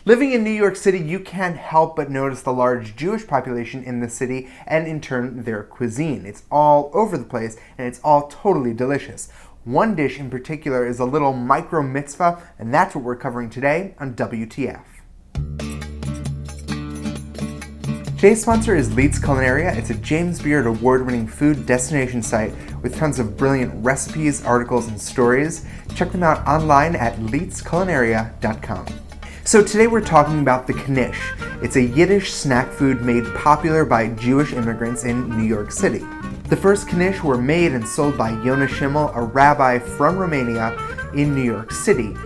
Living in New York City, you can't help but notice the large Jewish population in the city and in turn their cuisine. It's all over the place and it's all totally delicious. One dish in particular is a little micro mitzvah, and that's what we're covering today on WTF. Today's sponsor is Leitz Culinaria. It's a James Beard award-winning food destination site with tons of brilliant recipes, articles, and stories. Check them out online at leitzculinaria.com. So today we're talking about the Knish. It's a Yiddish snack food made popular by Jewish immigrants in New York City. The first Knish were made and sold by Yonah Schimmel, a rabbi from Romania in New York City.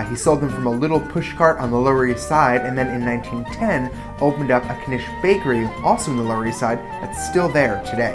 He sold them from a little pushcart on the Lower East Side, and then in 1910 opened up a Knish bakery, also in the Lower East Side, that's still there today.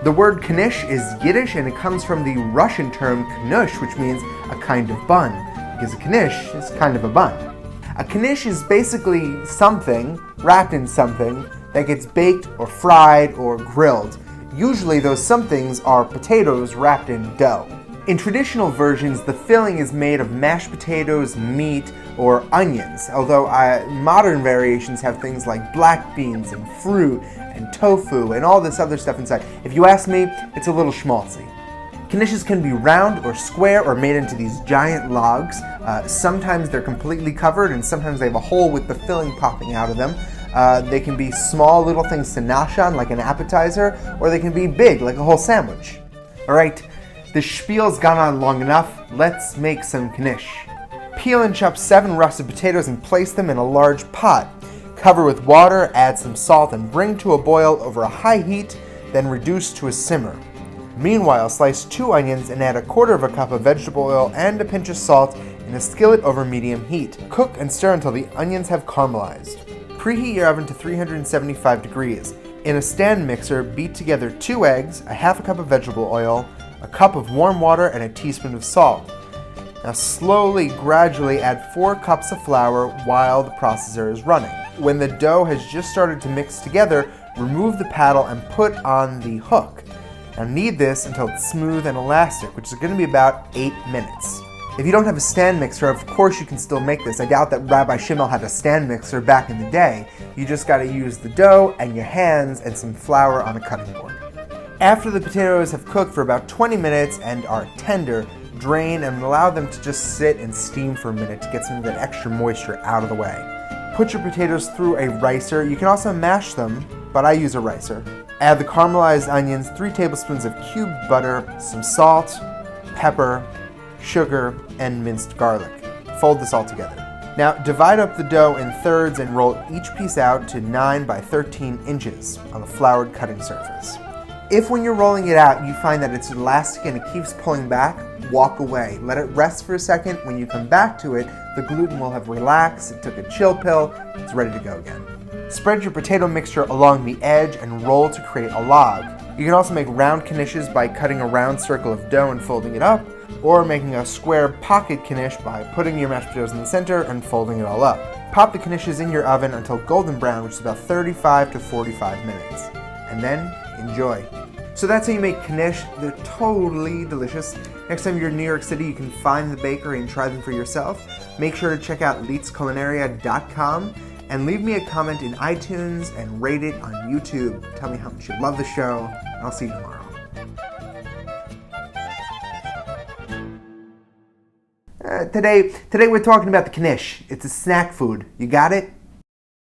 The word Knish is Yiddish, and it comes from the Russian term knush, which means a kind of bun, because a Knish is kind of a bun. A Knish is basically something, wrapped in something, that gets baked or fried or grilled. Usually those somethings are potatoes wrapped in dough. In traditional versions, the filling is made of mashed potatoes, meat, or onions, although modern variations have things like black beans and fruit and tofu and all this other stuff inside. If you ask me, it's a little schmaltzy. Knishes can be round or square or made into these giant logs. Sometimes they're completely covered and sometimes they have a hole with the filling popping out of them. They can be small little things to nosh on like an appetizer, or they can be big like a whole sandwich. Alright, the spiel's gone on long enough. Let's make some Knish. Peel and chop 7 russet potatoes and place them in a large pot. Cover with water, add some salt, and bring to a boil over a high heat, then reduce to a simmer. Meanwhile, slice 2 onions and add 1/4 cup of vegetable oil and a pinch of salt in a skillet over medium heat. Cook and stir until the onions have caramelized. Preheat your oven to 375 degrees. In a stand mixer, beat together 2 eggs, 1/2 cup of vegetable oil, a cup of warm water, and a teaspoon of salt. Now slowly, gradually add 4 cups of flour while the processor is running. When the dough has just started to mix together, remove the paddle and put on the hook. Now knead this until it's smooth and elastic, which is going to be about 8 minutes. If you don't have a stand mixer, of course you can still make this. I doubt that Rabbi Schimmel had a stand mixer back in the day. You just got to use the dough and your hands and some flour on a cutting board. After the potatoes have cooked for about 20 minutes and are tender, drain and allow them to just sit and steam for a minute to get some of that extra moisture out of the way. Put your potatoes through a ricer. You can also mash them, but I use a ricer. Add the caramelized onions, 3 tablespoons of cubed butter, some salt, pepper, sugar, and minced garlic. Fold this all together. Now divide up the dough in thirds and roll each piece out to 9 by 13 inches on a floured cutting surface. If when you're rolling it out you find that it's elastic and it keeps pulling back, walk away. Let it rest for a second. When you come back to it, the gluten will have relaxed, it took a chill pill, it's ready to go again. Spread your potato mixture along the edge and roll to create a log. You can also make round Knishes by cutting a round circle of dough and folding it up, or making a square pocket Knish by putting your mashed potatoes in the center and folding it all up. Pop the Knishes in your oven until golden brown, which is about 35 to 45 minutes. And then enjoy. So that's how you make Knish. They're totally delicious. Next time you're in New York City, you can find the bakery and try them for yourself. Make sure to check out leitzculinaria.com and leave me a comment in iTunes and rate it on YouTube. Tell me how much you love the show, and I'll see you tomorrow. Today we're talking about the Knish. It's a snack food. You got it?